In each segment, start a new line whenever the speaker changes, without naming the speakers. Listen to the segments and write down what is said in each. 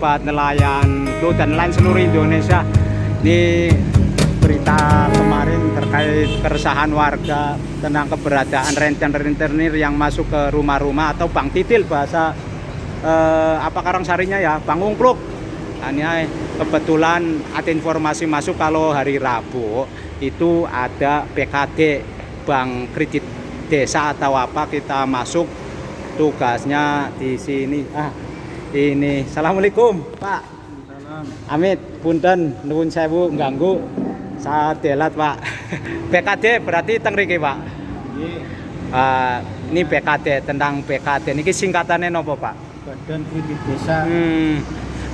sahabat nelayan dan nelayan seluruh Indonesia. Ini berita kemarin terkait keresahan warga tentang keberadaan rentenir yang masuk ke rumah-rumah atau bang titil bahasa Karangsarinya ya, bang ungkluk. Nah, ini kebetulan ada informasi masuk kalau hari Rabu itu ada PKD Bank Kredit Desa atau apa, kita masuk tugasnya di sini. Ini Assalamualaikum Pak.
Salam.
Amit punten nuwun sewu ganggu saat delat Pak. PKD berarti teng mriki Pak. Ini PKD, tentang PKD niki singkatannya nopo Pak?
Badan Kredit Desa.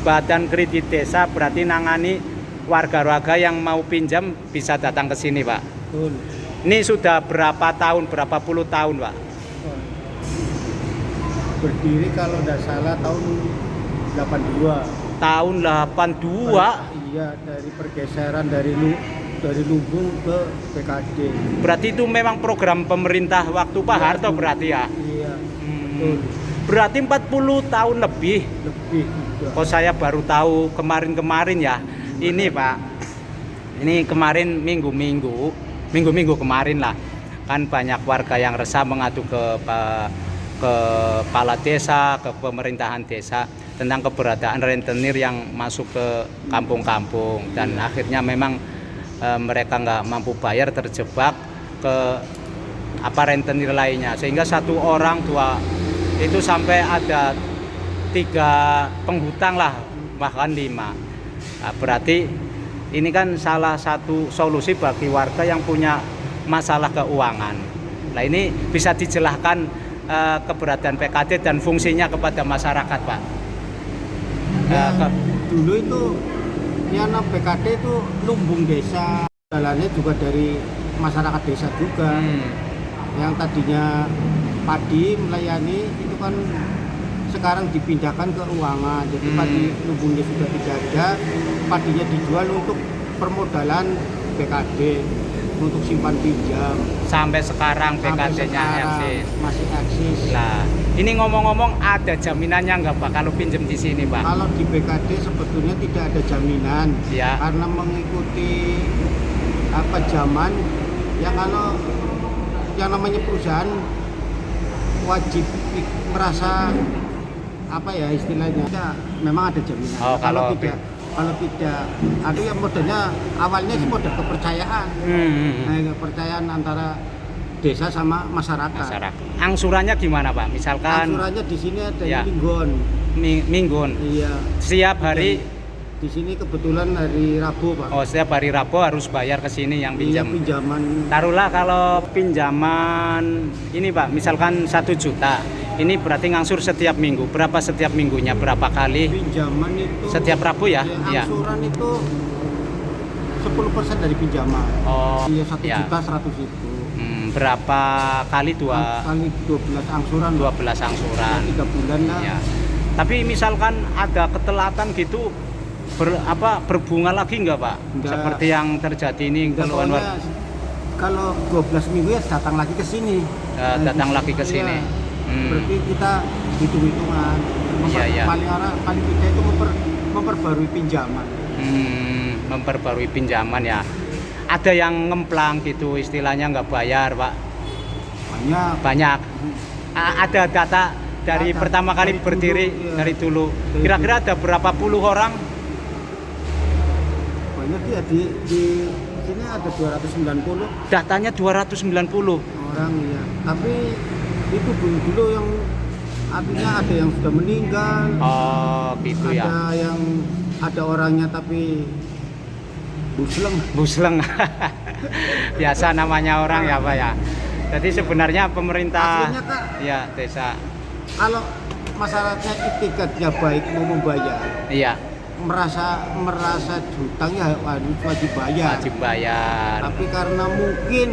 Badan Kredit Desa berarti nangani warga-warga yang mau pinjam bisa datang ke sini Pak.
Betul.
Ini sudah berapa tahun, berapa puluh tahun Pak?
Berdiri kalau tidak salah tahun 82.
Tahun 82?
Iya, dari pergeseran dari Lumbung ke PKD.
Berarti itu memang program pemerintah waktu Pak Harto berarti ya?
Iya, betul.
Berarti 40 tahun lebih.
Lebih juga.
Kok saya baru tahu kemarin-kemarin ya. Ini Pak, ini kemarin minggu kemarin lah. Kan banyak warga yang resah mengadu ke kepala desa, ke pemerintahan desa tentang keberadaan rentenir yang masuk ke kampung-kampung, dan akhirnya memang mereka nggak mampu bayar, terjebak ke rentenir lainnya, sehingga satu orang dua itu sampai ada 3 penghutang lah, bahkan 5. Nah, berarti ini kan salah satu solusi bagi warga yang punya masalah keuangan. Nah, ini bisa dijelaskan keberadaan PKD dan fungsinya kepada masyarakat Pak.
Dulu itu yang PKD itu lumbung desa, jalannya juga dari masyarakat desa juga. Yang tadinya padi melayani itu kan sekarang dipindahkan ke keuangan. Jadi padi lumbungnya sudah tidak ada, padinya dijual untuk permodalan PKD, untuk simpan pinjam.
Sampai sekarang PKD-nya eksis.
Masih eksis.
Nah, ini ngomong-ngomong, ada jaminannya nggak Pak kalau pinjam di sini Pak?
Kalau di PKD sebetulnya tidak ada jaminan,
ya.
Karena mengikuti zaman yang kalau yang namanya perusahaan wajib merasa istilahnya memang ada jaminan. Kalau tidak, ada yang modalnya awalnya sih modal kepercayaan, kepercayaan antara desa sama masyarakat.
Angsurannya gimana Pak? Misalkan
angsurannya di sini ada
ya.
Minggon. Iya.
Setiap hari.
Di sini kebetulan hari Rabu Pak.
Oh, setiap hari Rabu harus bayar ke sini yang pinjam.
Iya, pinjaman.
Taruhlah kalau pinjaman ini Pak, misalkan 1 juta. Ini berarti ngangsur setiap minggu. Berapa setiap minggunya? Berapa kali?
Pinjaman itu
setiap Rabu ya? Iya.
Angsuran itu 10% dari pinjaman.
Oh,
iya, 1.100.000 itu.
Berapa kali?
Kali 12 angsuran.
12 angsuran.
3 bulan lah.
Ya. Tapi misalkan ada ketelatan gitu, berbunga lagi nggak Pak?
Enggak.
Seperti yang terjadi ini keluhan warga.
Kalau 12 minggu ya datang lagi ke sini.
Datang lagi ke sini.
Iya. Berarti kita hitung-hitungan. Paling kita itu memperbarui pinjaman.
Memperbarui pinjaman ya. Ada yang ngemplang gitu, istilahnya nggak bayar Pak? Banyak. Ada data dari pertama kali berdiri dulu, ya. Dari dulu. Kira-kira ada berapa puluh orang?
Banyak ya, di sini ada 290.
Datanya 290
orang ya. Tapi itu dulu yang artinya ada yang sudah meninggal.
Oh, gitu ya.
Ada orangnya tapi busleng.
Biasa namanya orang ya Pak ya. Jadi sebenarnya pemerintah
aslinya, Kak,
ya desa,
kalau masyarakatnya itikadnya baik mau membayar,
iya,
merasa hutangnya wajib bayar. Tapi karena mungkin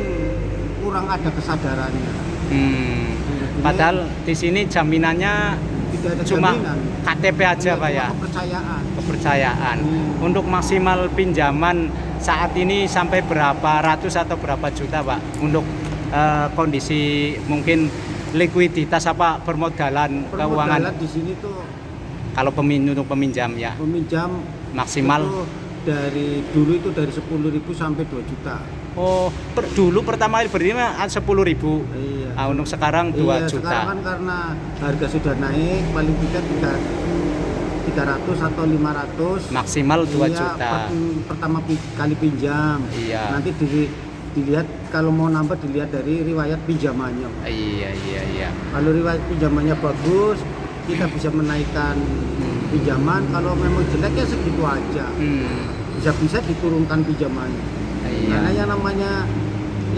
kurang ada kesadarannya.
Padahal di sini jaminannya
tidak ada
cuma
jaminan.
KTP aja Pak ya. Kepercayaan. Untuk maksimal pinjaman saat ini sampai berapa ratus atau berapa juta Pak? Untuk kondisi mungkin likuiditas permodalan keuangan.
Di sini tuh
Kalau untuk peminjam ya
Peminjam
maksimal.
itu dulu itu dari 10.000 sampai 2 juta.
Oh, dulu pertama kali berdiri 10.000.
Iya.
Untuk sekarang 2
Iya,
juta.
sekarang kan karena harga sudah naik, paling tidak 300 atau 500.
Maksimal 2
Iya,
juta.
Pertama kali pinjam.
Iya.
Nanti dilihat kalau mau nambah dilihat dari riwayat pinjamannya.
Iya.
Kalau riwayat pinjamannya bagus, kita bisa menaikkan pinjaman. Kalau memang jelek ya segitu aja. Bisa diturunkan pinjamannya.
Iya.
Karena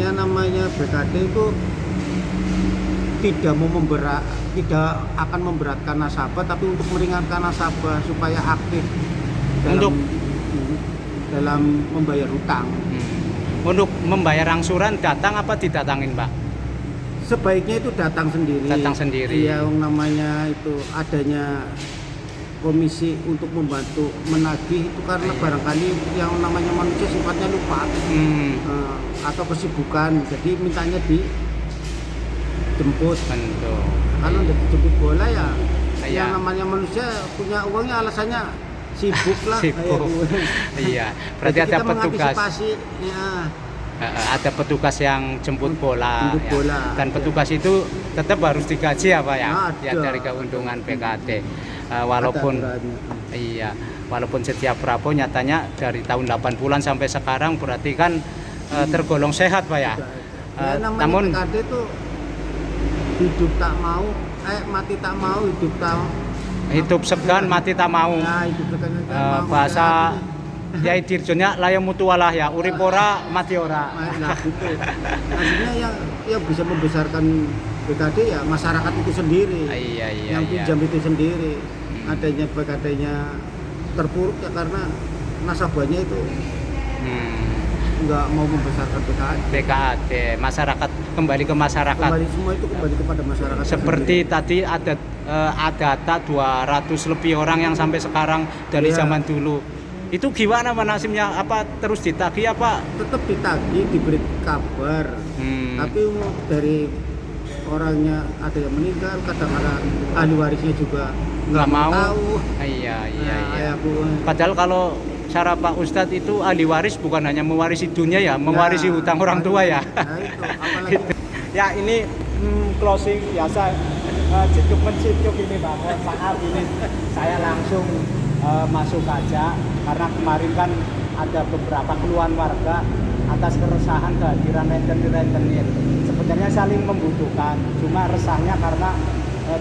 yang namanya BKD itu tidak akan memberatkan nasabah, tapi untuk meringankan nasabah supaya aktif dalam membayar hutang.
Untuk membayar angsuran datang apa didatangin, Pak?
Sebaiknya itu datang sendiri.
Datang sendiri.
Iya, yang namanya itu adanya komisi untuk membantu menagih itu karena barangkali yang namanya manusia sifatnya lupa atau kesibukan, jadi mintanya dijemput.
Bentuk.
Kalau udah dijemput bola ya
Iya.
yang namanya manusia punya uangnya alasannya sibuk lah.
Sibuk. Iya, berarti
Jadi
ada
kita
petugas.
mengantisipasi, ya.
Ada petugas yang jemput bola,
Jemput
ya.
bola.
Dan petugas itu tetap harus digaji ya, Pak ya?
Ada.
Ya dari keuntungan BKD. Walaupun
Ada aturannya.
iya, walaupun setiap Prabowo nyatanya dari tahun 80-an sampai sekarang berarti kan tergolong sehat, Pak ya.
Ya, namanya
Namun
PKD itu hidup tak mau, mati tak mau,
hidup segan mati tak mau.
Ya, hidup segan tak mau.
Bahasa Yai Dirjonya layang mutu walah ya, urip ora mati ora.
Nah, gitu. Artinya yang bisa membesarkan BKD ya masyarakat itu sendiri.
Iya.
Yang pinjam itu sendiri. Adanya BKD-nya terpuruk ya karena nasabahnya itu nggak mau membesarkan
BKD, masyarakat kembali ke masyarakat.
Semua itu kembali kepada masyarakat.
Seperti tadi ada data 200 lebih orang yang sampai sekarang dari zaman dulu. Itu gimana nasibnya? Apa terus ditagih apa?
Tetap ditagih, diberi kabar. Tapi dari orangnya ada yang meninggal, kadang-kadang ahli warisnya juga nggak mau tahu.
Iya.
Padahal
Padahal kalau cara Pak Ustadz itu ahli waris bukan hanya mewarisi dunia ya, mewarisi hutang orang tua ya.
Nah itu, apalagi
Ya ini closing biasa cincuk ini Bang. Maaf ini saya langsung masuk aja karena kemarin kan ada beberapa keluhan warga atas keresahan kehadiran rentenir. Sebenarnya saling membutuhkan, cuma resahnya karena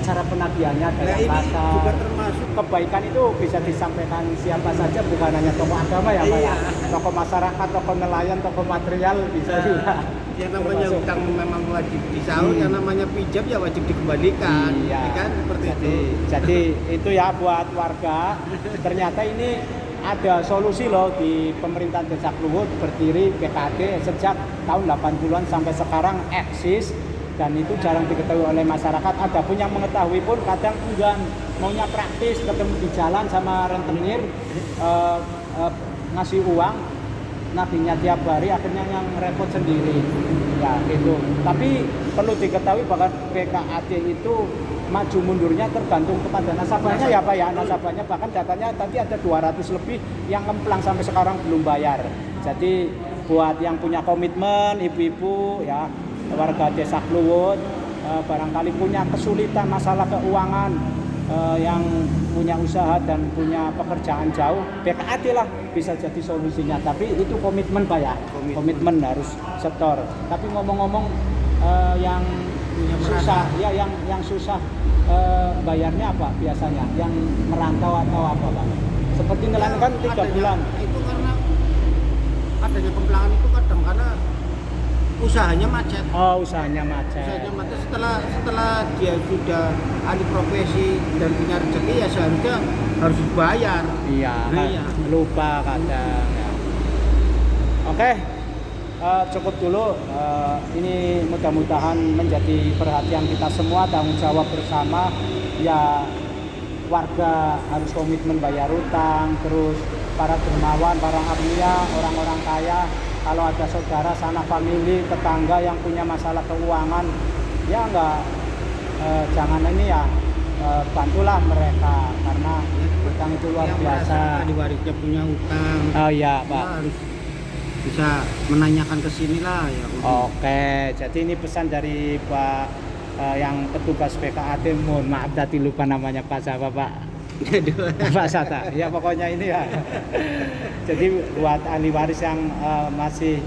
cara penagihannya dalam kasar.
juga termasuk
Kebaikan itu bisa disampaikan siapa saja, bukan hanya tokoh agama ya, Pak ya. Tokoh masyarakat, tokoh nelayan, tokoh material bisa juga.
yang namanya hutang memang wajib disaur, yang namanya pinjam ya wajib dikembalikan.
Iya.
Ya kan seperti itu.
Jadi itu ya buat warga. Ternyata ini ada solusi loh di pemerintahan Desa Kluwut, berdiri BKD sejak tahun 80-an sampai sekarang eksis. Dan itu jarang diketahui oleh masyarakat. Ada pun yang mengetahui pun kadang enggan, maunya praktis, ketemu di jalan sama rentenir, ngasih uang, nagihnya tiap hari, akhirnya yang repot sendiri. Ya gitu. Tapi perlu diketahui bahwa BKAD itu maju mundurnya tergantung kepada nasabahnya ya Pak ya. Nasabahnya bahkan datanya tadi ada 200 lebih yang ngemplang sampai sekarang belum bayar. Jadi buat yang punya komitmen, ibu-ibu ya, warga Desa Kluwut, barangkali punya kesulitan masalah keuangan, yang punya usaha dan punya pekerjaan jauh, BKAD lah bisa jadi solusinya. Tapi itu komitmen Pak ya, komitmen harus setor. Tapi ngomong-ngomong yang susah, ya yang susah bayarnya apa biasanya? Yang merantau atau apa Pak? Seperti nelayan kan 3 bulan.
Itu karena adanya kemplangan itu kadang karena usahanya macet.
Oh, usahanya macet.
Usahanya macet setelah dia sudah ahli profesi dan punya rezeki ya seharusnya harus dibayar.
Iya, lupa kadang. Ya. Oke, cukup dulu. Ini mudah-mudahan menjadi perhatian kita semua, tanggung jawab bersama. Ya, warga harus komitmen bayar utang, terus para dermawan, para agnia, orang-orang kaya. Kalau ada saudara, sanak famili, tetangga yang punya masalah keuangan, ya jangan ini ya, bantulah mereka karena utang itu luar
yang
biasa.
merasa ahli warisnya punya utang,
Oh iya
ya
Pak.
harus bisa menanyakan ke sini lah ya.
Oke, jadi ini pesan dari Pak yang petugas PKAT. Mohon maaf tadi lupa namanya Pak siapa Pak? Pak Sata. Ya pokoknya ini ya. Jadi buat ahli waris yang masih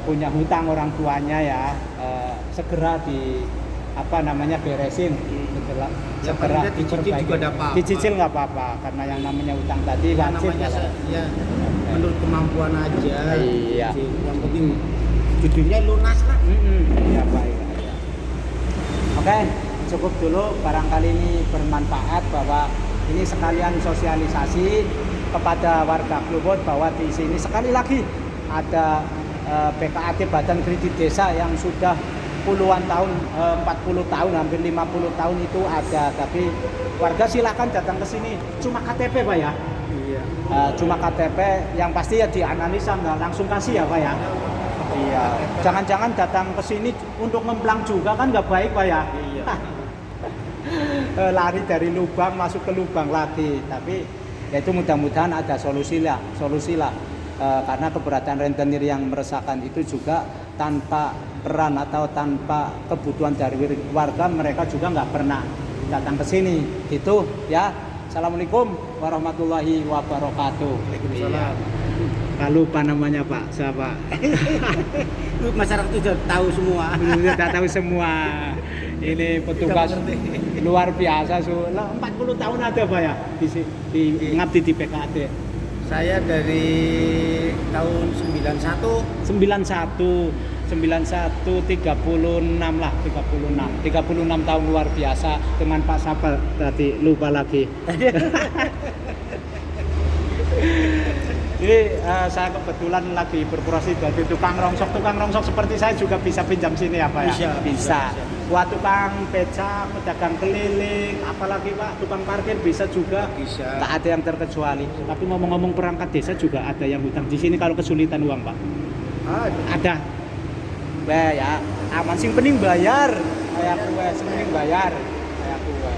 punya hutang orang tuanya ya, segera di apa namanya beresin.
Ya, paling tidak dicicil juga ada apa-apa.
Dicicil nggak apa-apa karena yang namanya utang tadi
Ya,
wajib
namanya
kalau-
ya menurut kemampuan aja.
Iya.
Yang penting judulnya lunas lah.
Iya Pak. Iya. Oke, cukup dulu. Barangkali ini bermanfaat bahwa ini sekalian sosialisasi kepada warga Klubon bahwa di sini sekali lagi ada PKAT Badan Kredit Desa yang sudah puluhan tahun, 40 tahun, hampir 50 tahun itu ada. Tapi warga silakan datang ke sini. Cuma KTP Pak ya.
Iya.
Cuma KTP yang pasti ya dianalisa, nggak langsung kasih ya Pak ya. Iya. Jangan-jangan datang ke sini untuk ngemplang juga kan nggak baik Pak ya.
Iya.
Lari dari lubang masuk ke lubang lagi. Tapi ya itu mudah-mudahan ada solusi lah. Karena keberadaan rentenir yang meresahkan itu juga tanpa peran atau tanpa kebutuhan dari warga mereka juga nggak pernah datang ke sini gitu ya. Assalamualaikum warahmatullahi wabarakatuh.
Waalaikumsalam.
Kalau lupa namanya Pak siapa?
Masyarakat itu sudah tahu semua.
Sudah tahu semua. Ini petugas luar biasa. 40 tahun ada Pak ya di ngabdi di PKAT.
Saya dari tahun 91.
36 lah, 36 tahun luar biasa dengan Pak Sapa tadi lupa lagi. Jadi saya kebetulan lagi berprofesi dari tukang rongsok seperti saya juga bisa pinjam sini ya Pak ya? Bisa. Buat tukang becak, pedagang keliling, apalagi Pak tukang parkir bisa juga.
Bisa.
Tak ada yang terkecuali. Tapi ngomong-ngomong perangkat desa juga ada yang hutang di sini kalau kesulitan uang Pak. Ada. Ya, aman sing penting bayar. Kayak gue, sing penting bayar. Kayak gue.